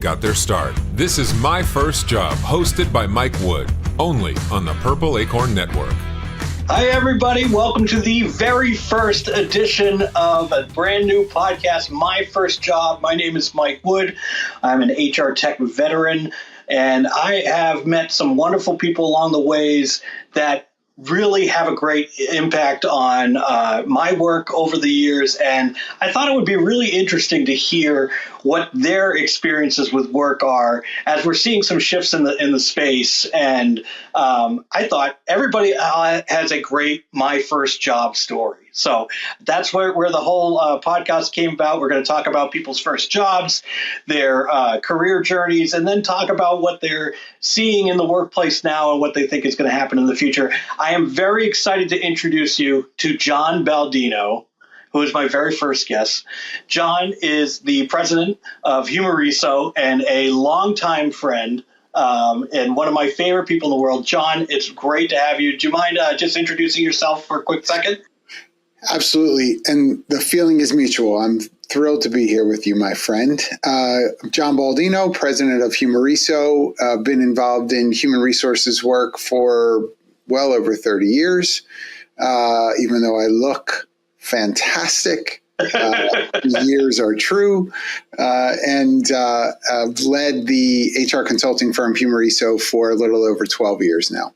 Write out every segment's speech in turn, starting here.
got their start. This is My First Job, hosted by Mike Wood, only on the Purple Acorn Network. Hi, everybody. Welcome to the very first edition of a brand new podcast, My First Job. My name is Mike Wood. I'm an HR tech veteran, and I have met some wonderful people along the ways that really have a great impact on my work over the years. And I thought it would be really interesting to hear what their experiences with work are as we're seeing some shifts in the space. And I thought everybody has a great My First Job story. So that's where the whole podcast came about. We're going to talk about people's first jobs, their career journeys, and then talk about what they're seeing in the workplace now and what they think is going to happen in the future. I am very excited to introduce you to John Baldino, who is my very first guest. John is the president of Humoriso and a longtime friend and one of my favorite people in the world. John, it's great to have you. Do you mind just introducing yourself for a quick second? Absolutely. And the feeling is mutual. I'm thrilled to be here with you, my friend. John Baldino, president of Humoriso. Been involved in human resources work for well over 30 years, even though I look fantastic. The years are true. And I've led the HR consulting firm Humoriso for a little over 12 years now.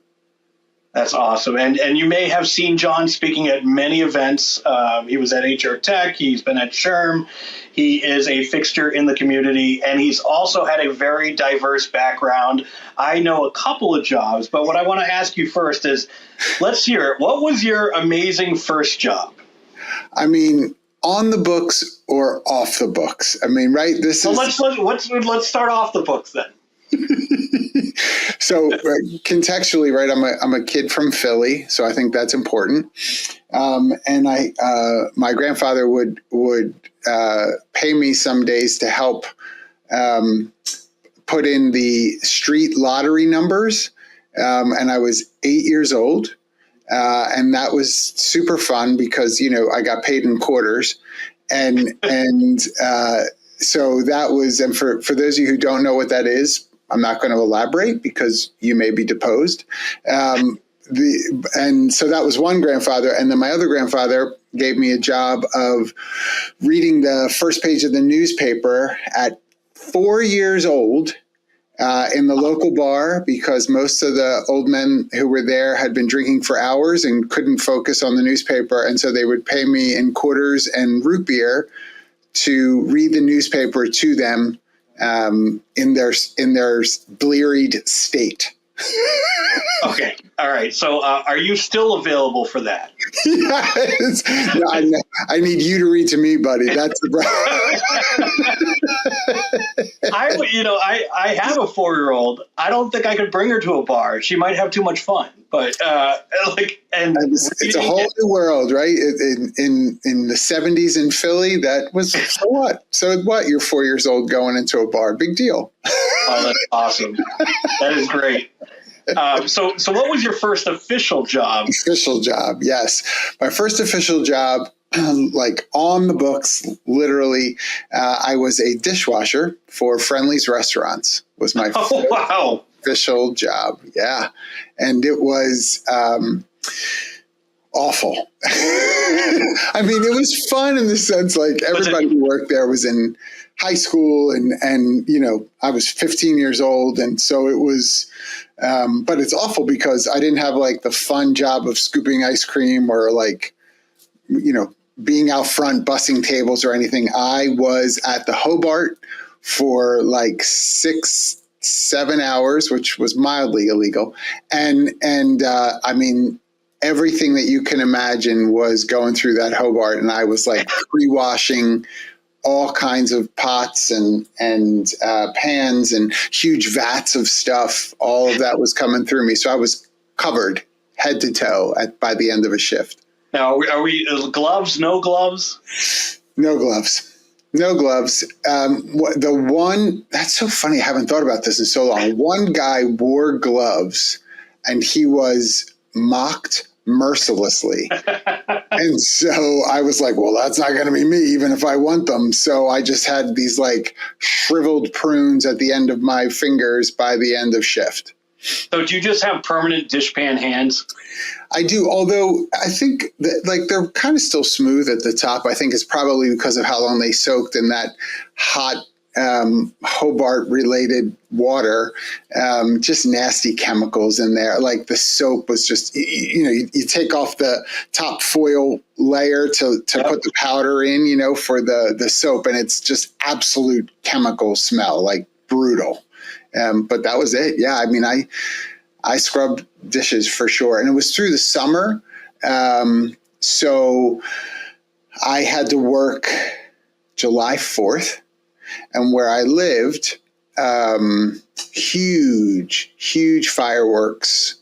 That's awesome. And you may have seen John speaking at many events. He was at HR Tech. He's been at SHRM. He is a fixture in the community, and he's also had a very diverse background. I know a couple of jobs, but what I want to ask you first is, let's hear it. What was your amazing first job? I mean, on the books or off the books? I mean, right? Let's start off the books then. So contextually, right, I'm a kid from Philly, so I think that's important. And my grandfather would pay me some days to help put in the street lottery numbers. And I was 8 years old. And that was super fun because, I got paid in quarters. So that was, and for those of you who don't know what that is, I'm not going to elaborate because you may be deposed. And so that was one grandfather. And then my other grandfather gave me a job of reading the first page of the newspaper at 4 years old in the local bar, because most of the old men who were there had been drinking for hours and couldn't focus on the newspaper. And so they would pay me in quarters and root beer to read the newspaper to them in their blearied state. Okay. All right. So are you still available for that? Yes. No, I need you to read to me, buddy. That's the I have a 4-year-old. I don't think I could bring her to a bar. She might have too much fun. But it's a whole new world, right? In the 70s in Philly, that was so what? So what? You're 4 years old going into a bar. Big deal. Oh, that's awesome. That is great. So what was your first official job? Official job, yes. My first official job, like on the books, literally, I was a dishwasher for Friendly's Restaurants. Was my official job. Yeah. And it was awful. I mean, it was fun in the sense like everybody who worked there was in high school and I was 15 years old. And so it was, but it's awful because I didn't have like the fun job of scooping ice cream or like, being out front, bussing tables or anything. I was at the Hobart for like 6-7 hours, which was mildly illegal. And I mean, everything that you can imagine was going through that Hobart. And I was like pre-washing all kinds of pots and pans and huge vats of stuff. All of that was coming through me. So I was covered head to toe by the end of a shift. Now, are we gloves, no gloves? No gloves. No gloves. The one, that's so funny. I haven't thought about this in so long. One guy wore gloves and he was mocked mercilessly. And so I was like, well, that's not going to be me, even if I want them. So I just had these like shriveled prunes at the end of my fingers by the end of shift. So do you just have permanent dishpan hands? I do, although I think that like they're kind of still smooth at the top. I think it's probably because of how long they soaked in that hot Hobart related water, just nasty chemicals in there. Like the soap was just, you take off the top foil layer to put the powder in, for the soap, and it's just absolute chemical smell, like brutal. But that was it. Yeah. I mean, I scrubbed dishes for sure. And it was through the summer. So I had to work July 4th. And where I lived, huge fireworks,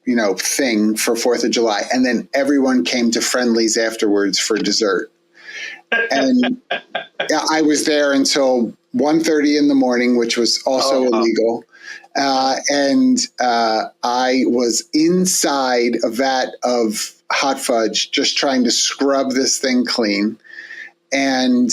thing for 4th of July. And then everyone came to Friendly's afterwards for dessert. And I was there until 1:30 in the morning, which was also illegal. And I was inside a vat of hot fudge, just trying to scrub this thing clean. And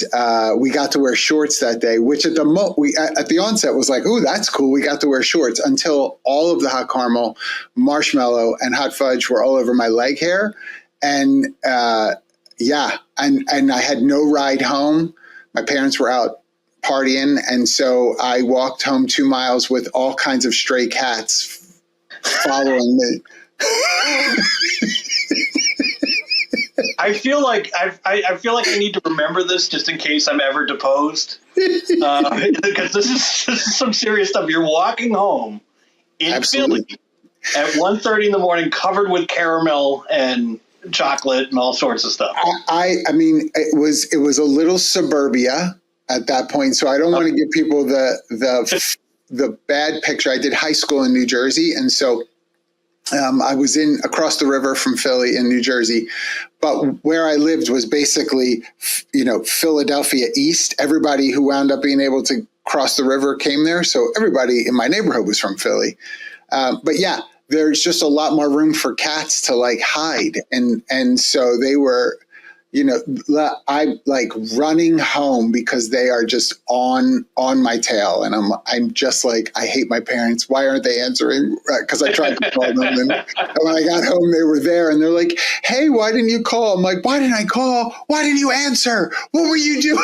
we got to wear shorts that day, which at the onset was like, ooh, that's cool. We got to wear shorts until all of the hot caramel, marshmallow, and hot fudge were all over my leg hair. And and I had no ride home. My parents were out partying. And so I walked home 2 miles with all kinds of stray cats following me. I feel like I need to remember this just in case I'm ever deposed, because this is some serious stuff. You're walking home in Philly at 1:30 in the morning, covered with caramel and chocolate and all sorts of stuff. I mean, it was a little suburbia at that point, so I don't want to give people the bad picture. I did high school in New Jersey, and so I was across the river from Philly in New Jersey, but where I lived was basically, Philadelphia East. Everybody who wound up being able to cross the river came there. So everybody in my neighborhood was from Philly. But yeah, there's just a lot more room for cats to like hide. And so they were, I'm like running home because they are just on my tail. And I'm just like, I hate my parents. Why aren't they answering? Because I tried to call them. And when I got home, they were there and they're like, hey, why didn't you call? I'm like, why didn't I call? Why didn't you answer? What were you doing?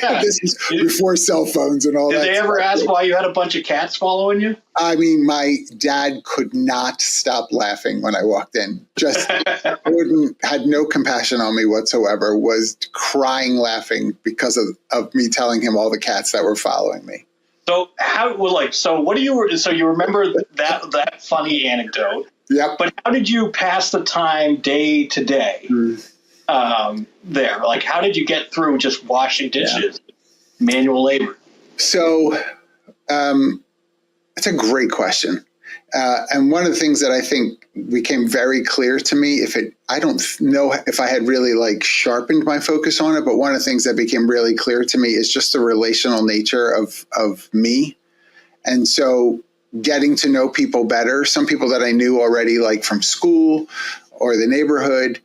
Yeah. This is before cell phones and all that. Did they ever ask why you had a bunch of cats following you? I mean, my dad could not stop laughing when I walked in. Just had no compassion on me whatsoever, was crying laughing because of me telling him all the cats that were following me. So you remember that funny anecdote? Yep. But how did you pass the time day to day there? Like, how did you get through just washing dishes, manual labor? So, it's a great question. And one of the things that I think became very clear to me, I don't know if I had really like sharpened my focus on it, but one of the things that became really clear to me is just the relational nature of me. And so getting to know people better, some people that I knew already, like from school or the neighborhood,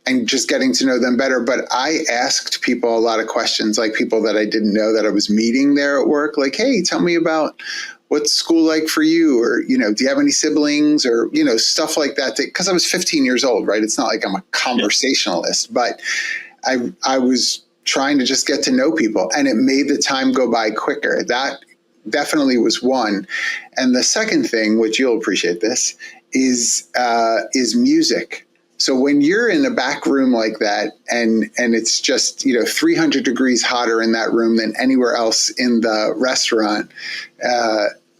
and just getting to know them better. But I asked people a lot of questions, like people that I didn't know that I was meeting there at work, like, hey, tell me about what's school like for you? Or, do you have any siblings or, stuff like that? Because I was 15 years old, right? It's not like I'm a conversationalist, but I was trying to just get to know people, and it made the time go by quicker. That definitely was one. And the second thing, which you'll appreciate this, is music. So when you're in a back room like that and it's just, 300 degrees hotter in that room than anywhere else in the restaurant,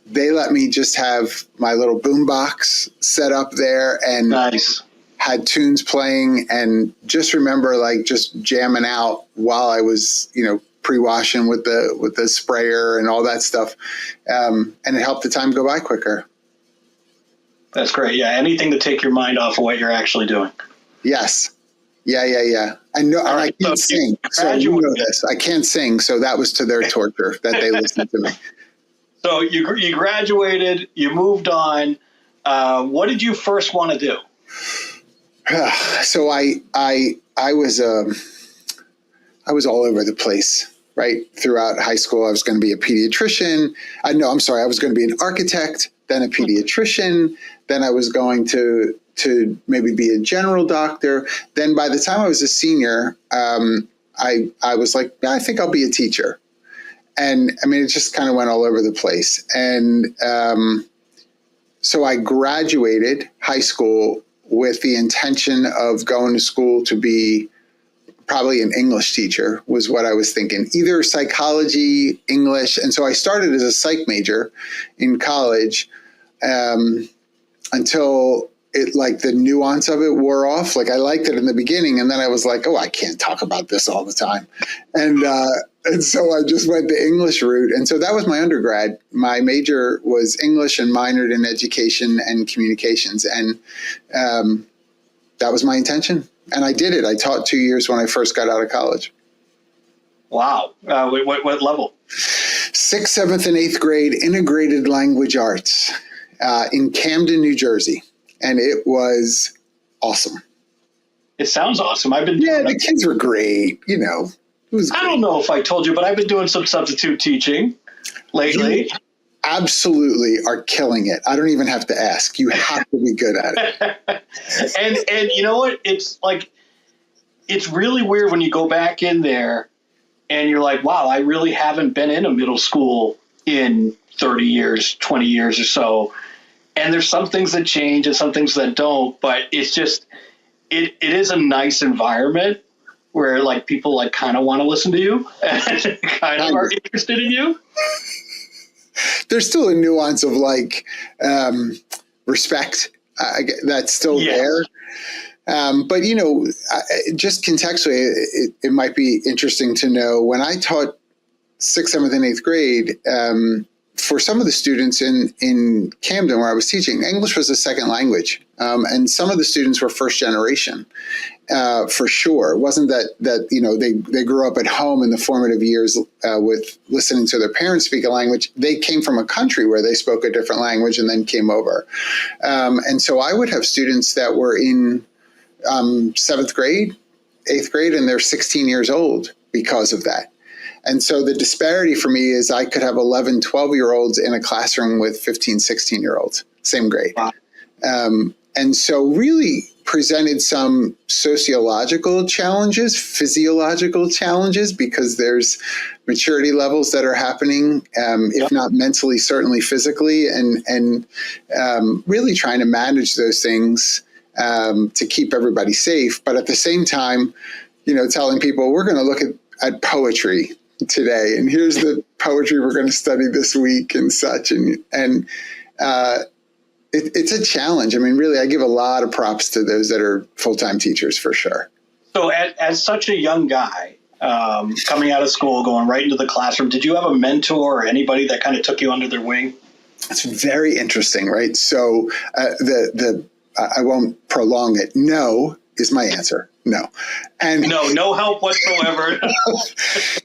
they let me just have my little boombox set up there and nice. Had tunes playing, and just remember like just jamming out while I was, pre-washing with the sprayer and all that stuff. And it helped the time go by quicker. That's great. Yeah. Anything to take your mind off of what you're actually doing. Yes. Yeah. I know. Right, I can't sing. So you know this. I can't sing. So that was to their torture that they listened to me. So you graduated, you moved on. what did you first want to do? So I was all over the place, right? Throughout high school, I was going to be a pediatrician. I was going to be an architect, then a pediatrician. Then I was going to maybe be a general doctor. Then by the time I was a senior, I was like, yeah, I think I'll be a teacher. And I mean, it just kind of went all over the place. And so I graduated high school with the intention of going to school to be probably an English teacher, was what I was thinking, either psychology, English. And so I started as a psych major in college until the nuance of it wore off. Like I liked it in the beginning, and then I was like, oh, I can't talk about this all the time. And so I just went the English route. And so that was my undergrad. My major was English and minored in education and communications. And that was my intention. And I did it. I taught 2 years when I first got out of college. Wow. What level? 6th, 7th, and 8th grade integrated language arts in Camden, New Jersey. And it was awesome. It sounds awesome. The kids were great. You know, it was I don't know if I told you, but I've been doing some substitute teaching lately. You absolutely are killing it. I don't even have to ask. You have to be good at it. And you know what? It's like, it's really weird when you go back in there and you're like, wow, I really haven't been in a middle school in 30 years, 20 years or so. And there's some things that change and some things that don't, but it's just, it is a nice environment where like people like kind of want to listen to you and kind of are interested in you. There's still a nuance of like respect that's still there. But, you know, just contextually, it might be interesting to know when I taught 6th, 7th, and 8th grade, for some of the students in Camden where I was teaching, English was a second language. And some of the students were first generation, for sure. It wasn't that you know, they grew up at home in the formative years with listening to their parents speak a language. They came from a country where they spoke a different language and then came over. And so I would have students that were in 7th grade, 8th grade, and they're 16 years old because of that. And so the disparity for me is I could have 11, 12-year-olds in a classroom with 15, 16-year-olds, same grade. Wow. And so really presented some sociological challenges, physiological challenges, because there's maturity levels that are happening, if not mentally, certainly physically, and really trying to manage those things to keep everybody safe. But at the same time, you know, telling people we're going to look at poetry today, and here's the poetry we're going to study this week and such. And it's a challenge. I mean, really, I give a lot of props to those that are full-time teachers for sure. So as such a young guy, coming out of school, going right into the classroom, did you have a mentor or anybody that kind of took you under their wing? It's very interesting, right? So I won't prolong it. No is my answer. No. And no help whatsoever.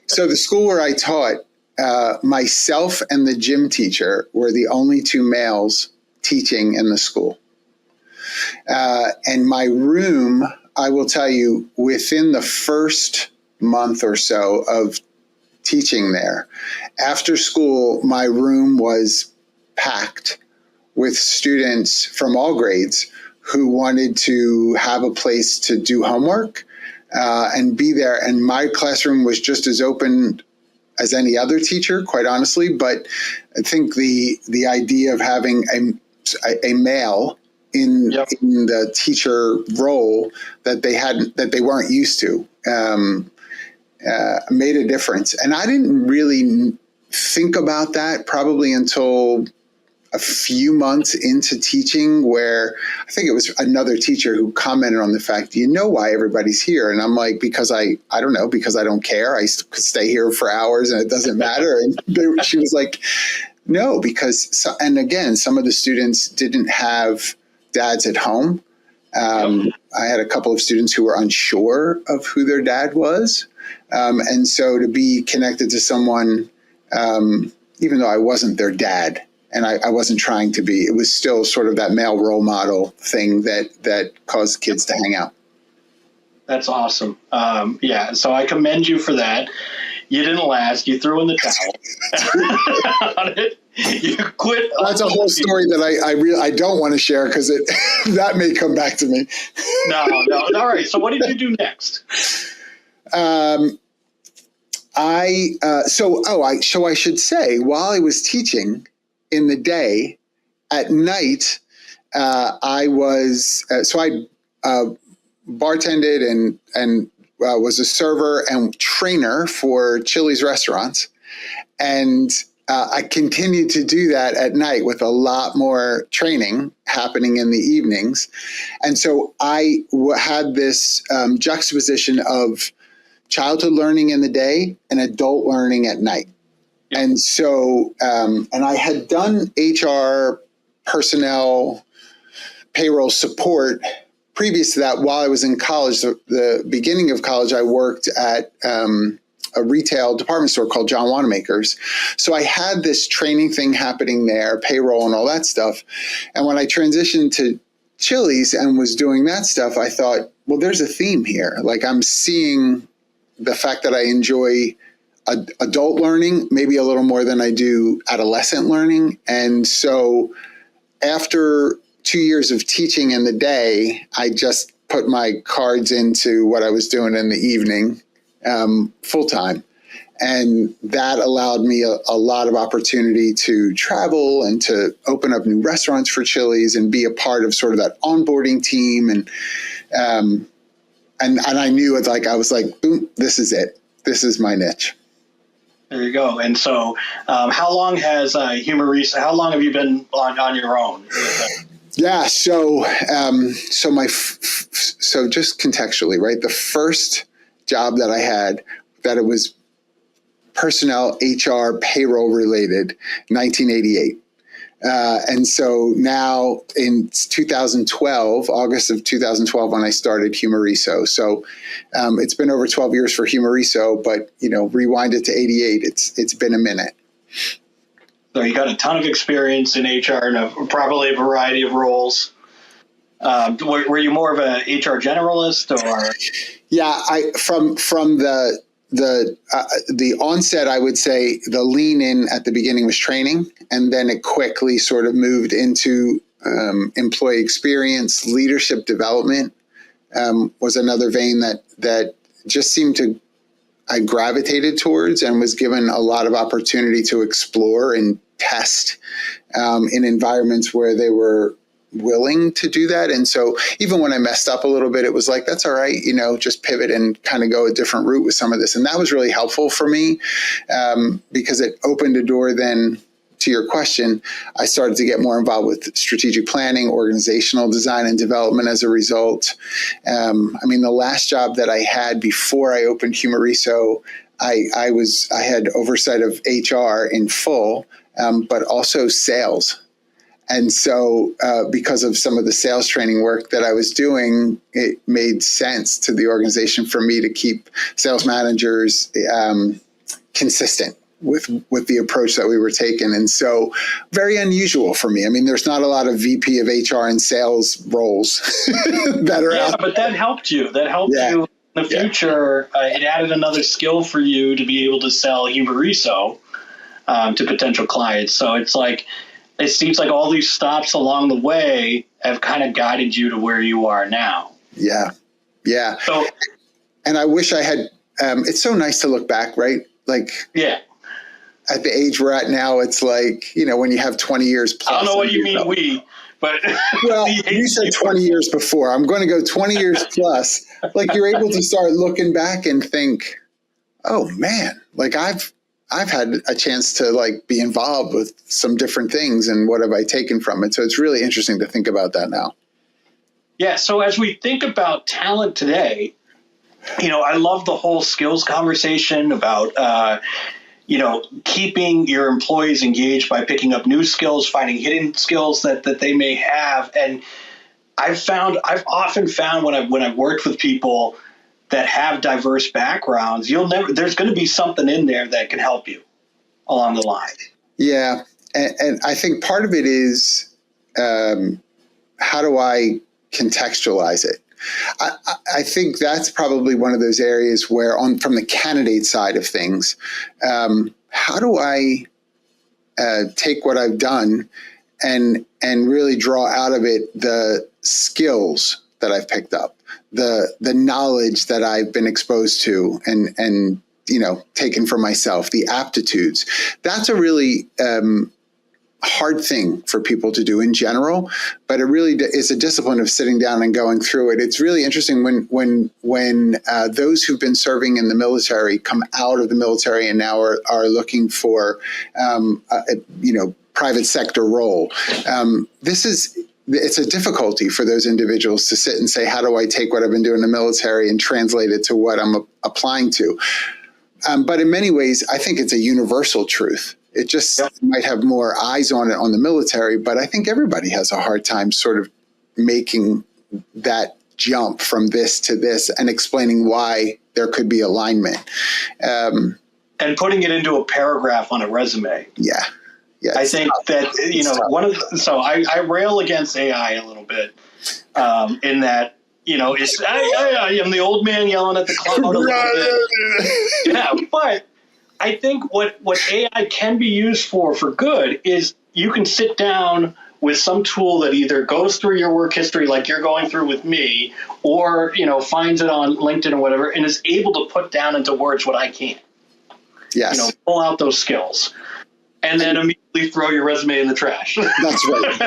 So the school where I taught, myself and the gym teacher were the only two males teaching in the school. And my room, I will tell you, within the first month or so of teaching there, after school, my room was packed with students from all grades who wanted to have a place to do homework and be there. And my classroom was just as open as any other teacher, quite honestly. But I think the idea of having a male in the teacher role that they weren't used to made a difference. And I didn't really think about that probably until a few months into teaching, where I think it was another teacher who commented on the fact, you know why everybody's here? And I'm like, because I don't know, because I don't care. I could stay here for hours and it doesn't matter. And she was like, no, because, and again, some of the students didn't have dads at home. I had a couple of students who were unsure of who their dad was. And so to be connected to someone, even though I wasn't their dad, And I wasn't trying to be. It was still sort of that male role model thing that caused kids to hang out. That's awesome. Yeah, so I commend you for that. You didn't last. You threw in the towel on it. You quit. That's a whole story that I don't want to share because that may come back to me. No. All right. So what did you do next? I should say, while I was teaching in the day, at night, I bartended and was a server and trainer for Chili's restaurants. And I continued to do that at night with a lot more training happening in the evenings. And so I had this juxtaposition of childhood learning in the day and adult learning at night. And so, and I had done HR, personnel, payroll support previous to that. While I was in college, the beginning of college, I worked at a retail department store called John Wanamaker's. So I had this training thing happening there, payroll and all that stuff. And when I transitioned to Chili's and was doing that stuff, I thought, well, there's a theme here. Like I'm seeing the fact that I enjoy adult learning, maybe a little more than I do adolescent learning. And so after 2 years of teaching in the day, I just put my cards into what I was doing in the evening, full time. And that allowed me a lot of opportunity to travel and to open up new restaurants for Chili's and be a part of sort of that onboarding team. And I knew it, like, I was like, boom, this is it. This is my niche. There you go. And so how long has Humoriso, how long have you been on your own? Yeah. So just contextually, right? The first job that I had, that it was personnel, HR, payroll related, 1988. And so now in 2012, August of 2012, when I started Humoriso. So it's been over 12 years for Humoriso, but, rewind it to 88, it's been a minute. So you got a ton of experience in HR and probably a variety of roles. Were you more of a HR generalist or? Yeah, from the onset, I would say the lean in at the beginning was training, and then it quickly sort of moved into employee experience. Leadership development was another vein that just seemed to, I gravitated towards and was given a lot of opportunity to explore and test in environments where they were willing to do that. And so even when I messed up a little bit, it was like, that's all right, just pivot and kind of go a different route with some of this. And that was really helpful for me because it opened a door then, to your question, I started to get more involved with strategic planning, organizational design and development as a result. The last job that I had before I opened Humoriso, I had oversight of HR in full, but also sales. And so because of some of the sales training work that I was doing, it made sense to the organization for me to keep sales managers consistent with the approach that we were taking. And so very unusual for me. There's not a lot of VP of HR and sales roles that are out. Yeah, but that helped you. That helped you in the future. It added another skill for you to be able to sell Humoriso to potential clients. So it's like, it seems like all these stops along the way have kind of guided you to where you are now. Yeah. Yeah. So, and I wish I had, it's so nice to look back, right? Like, yeah. At the age we're at now, it's like, when you have 20 years plus. I don't know what you mean we, but. Well, you said 20 years before. I'm going to go 20 years plus. Like you're able to start looking back and think, oh man, like I've had a chance to like be involved with some different things and what have I taken from it. So it's really interesting to think about that now. Yeah. So as we think about talent today, I love the whole skills conversation about, keeping your employees engaged by picking up new skills, finding hidden skills that they may have. And I've often found when I've worked with people that have diverse backgrounds, there's going to be something in there that can help you along the line. Yeah. and I think part of it is, how do I contextualize it? I think that's probably one of those areas where, from the candidate side of things, how do I take what I've done and really draw out of it the skills that I've picked up, the knowledge that I've been exposed to and taken for myself, the aptitudes. That's a really hard thing for people to do in general, but it really is a discipline of sitting down and going through it. It's really interesting when those who've been serving in the military come out of the military and now are looking for private sector role. It's a difficulty for those individuals to sit and say, how do I take what I've been doing in the military and translate it to what I'm applying to? But in many ways, I think it's a universal truth. It just might have more eyes on it on the military, but I think everybody has a hard time sort of making that jump from this to this and explaining why there could be alignment. And putting it into a paragraph on a resume. Yeah. I think that, so I rail against AI a little bit in that, I am the old man yelling at the cloud a little bit. Yeah, but I think what AI can be used for good is you can sit down with some tool that either goes through your work history like you're going through with me, or, finds it on LinkedIn or whatever, and is able to put down into words what I can't. Yes. Pull out those skills. And then immediately throw your resume in the trash. That's right.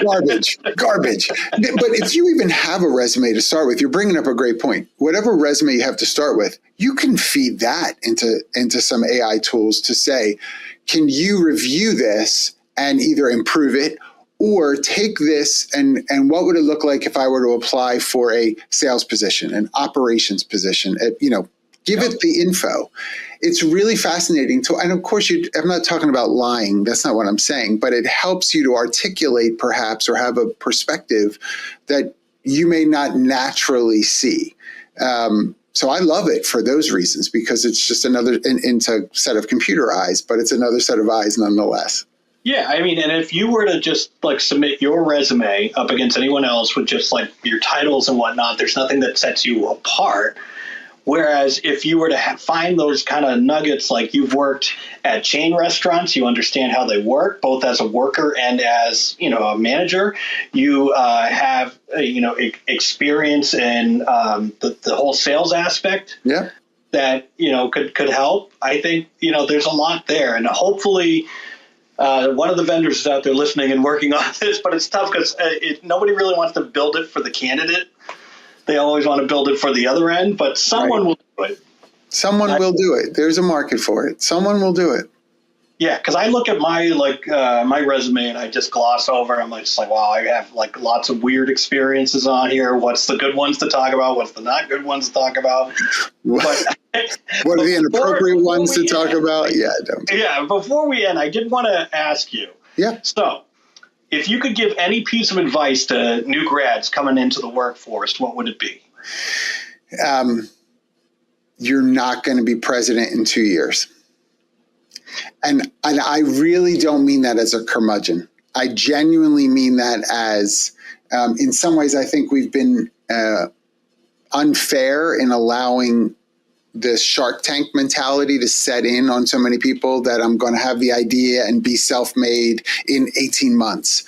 Garbage. But if you even have a resume to start with, you're bringing up a great point. Whatever resume you have to start with, you can feed that into some AI tools to say, can you review this and either improve it or take this and what would it look like if I were to apply for a sales position, an operations position, give it the info. It's really fascinating and of course, I'm not talking about lying. That's not what I'm saying, but it helps you to articulate perhaps or have a perspective that you may not naturally see. So I love it for those reasons, because it's just another into set of computer eyes, but it's another set of eyes nonetheless. Yeah, I mean, and if you were to just submit your resume up against anyone else with just your titles and whatnot, there's nothing that sets you apart. Whereas if you were to find those kind of nuggets, like you've worked at chain restaurants, you understand how they work, both as a worker and as, a manager. You have, experience in the whole sales aspect. Yeah. That, could help. I think, there's a lot there. And hopefully one of the vendors is out there listening and working on this, but it's tough because nobody really wants to build it for the candidate. They always want to build it for the other end, but someone will do it. Someone will do it. There's a market for it. Someone will do it. Yeah, because I look at my my resume and I just gloss over. I'm just wow, I have lots of weird experiences on here. What's the good ones to talk about? What's the not good ones to talk about? What are the inappropriate ones to talk about? Yeah, don't. Yeah, before we end, I did want to ask you. Yeah. So, if you could give any piece of advice to new grads coming into the workforce, what would it be? You're not going to be president in 2 years. And I really don't mean that as a curmudgeon. I genuinely mean that as, in some ways, I think we've been unfair in allowing this Shark Tank mentality to set in on so many people that I'm going to have the idea and be self-made in 18 months.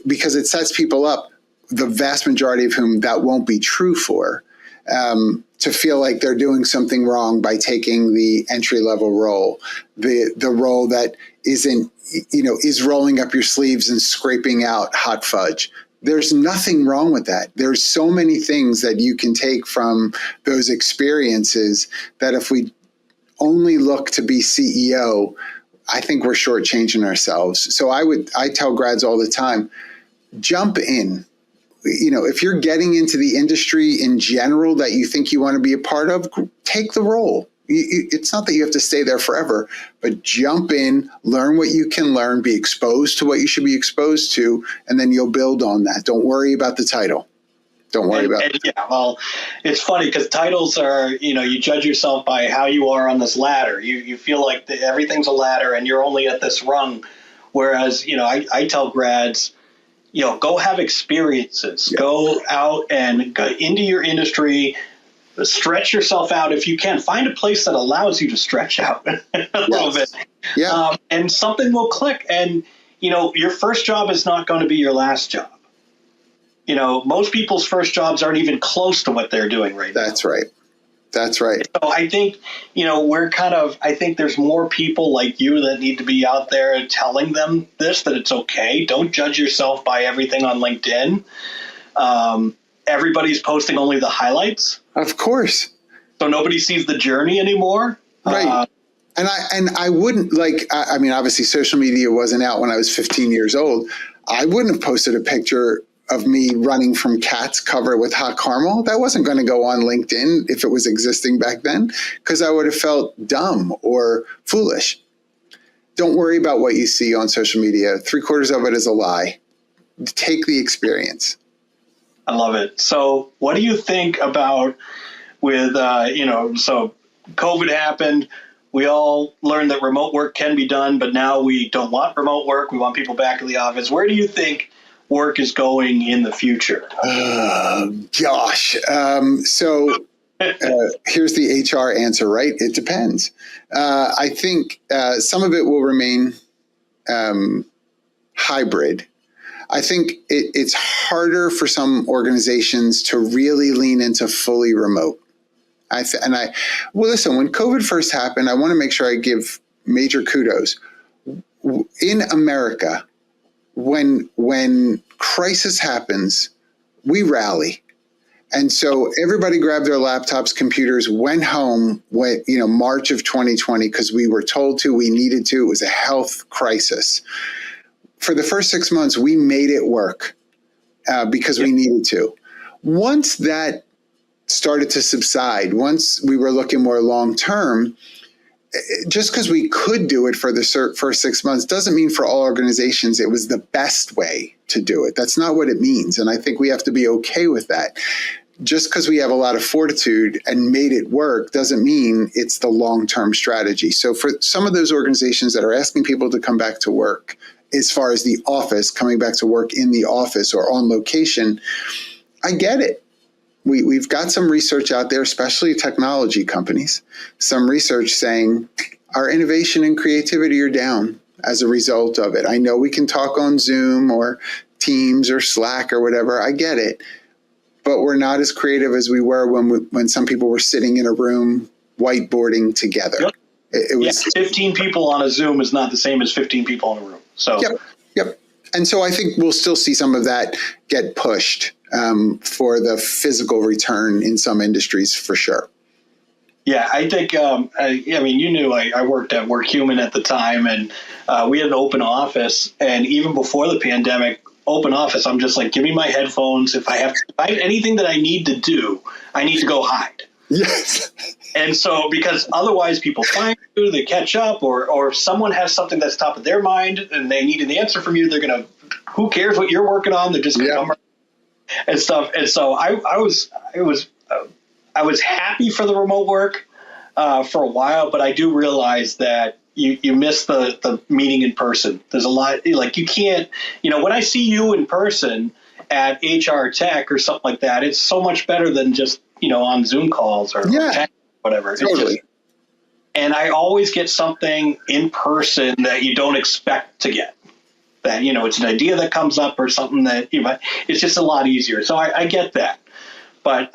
Because it sets people up, the vast majority of whom that won't be true for, to feel like they're doing something wrong by taking the entry-level role, the role that isn't, is rolling up your sleeves and scraping out hot fudge. There's nothing wrong with that. There's so many things that you can take from those experiences that if we only look to be CEO, I think we're shortchanging ourselves. So I tell grads all the time, jump in. If you're getting into the industry in general that you think you want to be a part of, take the role. It's not that you have to stay there forever, but jump in, learn what you can learn, be exposed to what you should be exposed to, and then you'll build on that. Don't worry about the title. Don't worry about it. Yeah, well, it's funny because titles are, you judge yourself by how you are on this ladder. You feel like everything's a ladder and you're only at this rung. Whereas, I tell grads, go have experiences, go out and go into your industry, stretch yourself out. If you can, find a place that allows you to stretch out a little bit. Yeah. And something will click. And, your first job is not going to be your last job. Most people's first jobs aren't even close to what they're doing right now. That's right. That's right. So I think, I think there's more people like you that need to be out there telling them that it's okay. Don't judge yourself by everything on LinkedIn. Everybody's posting only the highlights. Of course. So nobody sees the journey anymore. Right. And I wouldn't obviously social media wasn't out when I was 15 years old. I wouldn't have posted a picture of me running from cats covered with hot caramel. That wasn't going to go on LinkedIn if it was existing back then, because I would have felt dumb or foolish. Don't worry about what you see on social media. 3/4 of it is a lie. Take the experience. I love it. So what do you think about so COVID happened. We all learned that remote work can be done, but now we don't want remote work. We want people back in the office. Where do you think work is going in the future? Gosh. So here's the HR answer, right? It depends. I think some of it will remain hybrid. I think it's harder for some organizations to really lean into fully remote. Listen, when COVID first happened, I want to make sure I give major kudos. In America, when crisis happens, we rally. And so everybody grabbed their laptops, computers, went home March of 2020, because we were told to, we needed to. It was a health crisis. For the first 6 months, we made it work because we needed to. Once that started to subside, once we were looking more long term, just because we could do it for the first 6 months doesn't mean for all organizations it was the best way to do it. That's not what it means. And I think we have to be okay with that. Just because we have a lot of fortitude and made it work doesn't mean it's the long-term strategy. So for some of those organizations that are asking people to come back to work, as far as the office, coming back to work in the office or on location, I get it. We've got some research out there, especially technology companies, some research saying our innovation and creativity are down as a result of it. I know we can talk on Zoom or Teams or Slack or whatever. I get it. But we're not as creative as we were when some people were sitting in a room whiteboarding together. Yep. It was 15 people on a Zoom is not the same as 15 people in a room. So Yep. And so I think we'll still see some of that get pushed for the physical return in some industries for sure. Yeah, I think, you knew I worked at WorkHuman at the time, and we had an open office. And even before the pandemic, open office, I'm just like, give me my headphones. If I have anything that I need to do, I need to go hide. Yes. And so, because otherwise people find you, they catch up, or if someone has something that's top of their mind and they need an answer from you, they're going to, who cares what you're working on? They're just going to come and stuff. And so I was happy for the remote work for a while, but I do realize that you miss the meeting in person. There's a lot, like you can't, when I see you in person at HR Tech or something like that, it's so much better than just, on Zoom calls or text, whatever. Totally. And I always get something in person that you don't expect to get. That, it's an idea that comes up or something that, it's just a lot easier. So I get that. But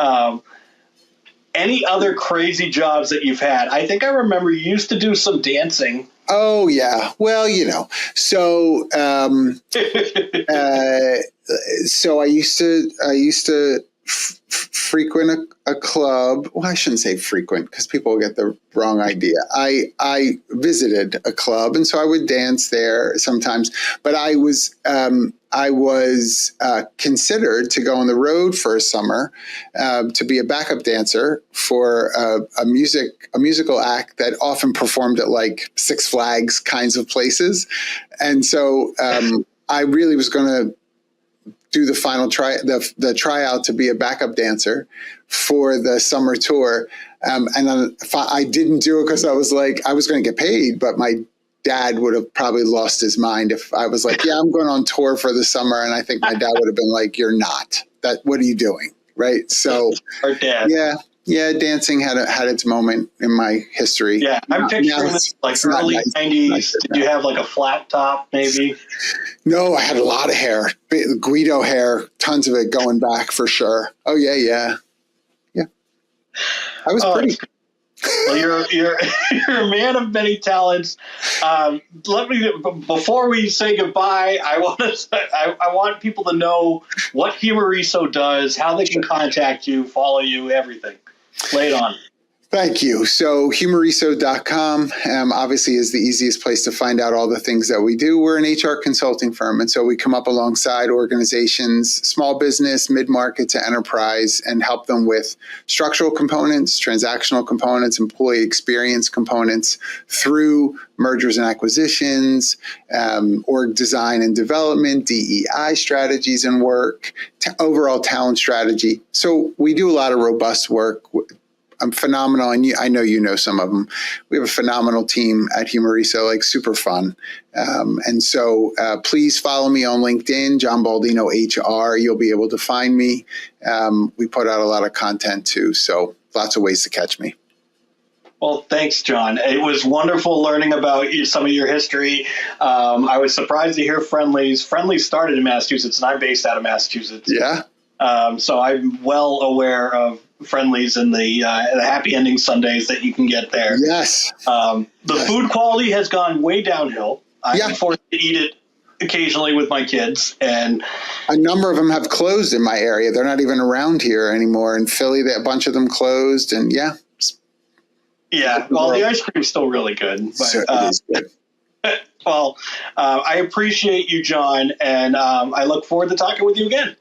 any other crazy jobs that you've had? I think I remember you used to do some dancing. Oh, yeah. Well, so so I used to frequent a club. Well, I shouldn't say frequent because people will get the wrong idea. I visited a club, and so I would dance there sometimes. But I was considered to go on the road for a summer to be a backup dancer for a musical act that often performed at like Six Flags kinds of places, and so I really was going to do the final the tryout to be a backup dancer for the summer tour. And then I didn't do it because I was like, I was going to get paid, but my dad would have probably lost his mind if I was like, yeah, I'm going on tour for the summer. And I think my dad would have been like, you're not. What are you doing? Right. So, our dad. Yeah, dancing had its moment in my history. Yeah, I'm picturing this like early 90s. Did you have like a flat top maybe? No, I had a lot of hair, Guido hair, tons of it going back for sure. Oh, yeah. I was pretty. Well, you're a man of many talents. Before we say goodbye, I want people to know what Humoriso does, how they can contact you, follow you, everything. Lay it on. Thank you. So humoriso.com obviously is the easiest place to find out all the things that we do. We're an HR consulting firm. And so we come up alongside organizations, small business, mid-market to enterprise, and help them with structural components, transactional components, employee experience components through mergers and acquisitions, org design and development, DEI strategies and work, overall talent strategy. So we do a lot of robust work. I'm phenomenal, and I know you know some of them. We have a phenomenal team at Humoriso, like super fun. And so please follow me on LinkedIn, John Baldino HR. You'll be able to find me. We put out a lot of content too, so lots of ways to catch me. Well, thanks, John. It was wonderful learning about some of your history. I was surprised to hear Friendly's. Friendly's started in Massachusetts, and I'm based out of Massachusetts. Yeah. So I'm well aware of Friendly's and the happy ending Sundays that you can get there. Yes. The food quality has gone way downhill. I'm forced to eat it occasionally with my kids, and a number of them have closed in my area. They're not even around here anymore. In Philly, a bunch of them closed, and well, the ice cream's still really good. But, so it is good. Well, I appreciate you, John, and I look forward to talking with you again.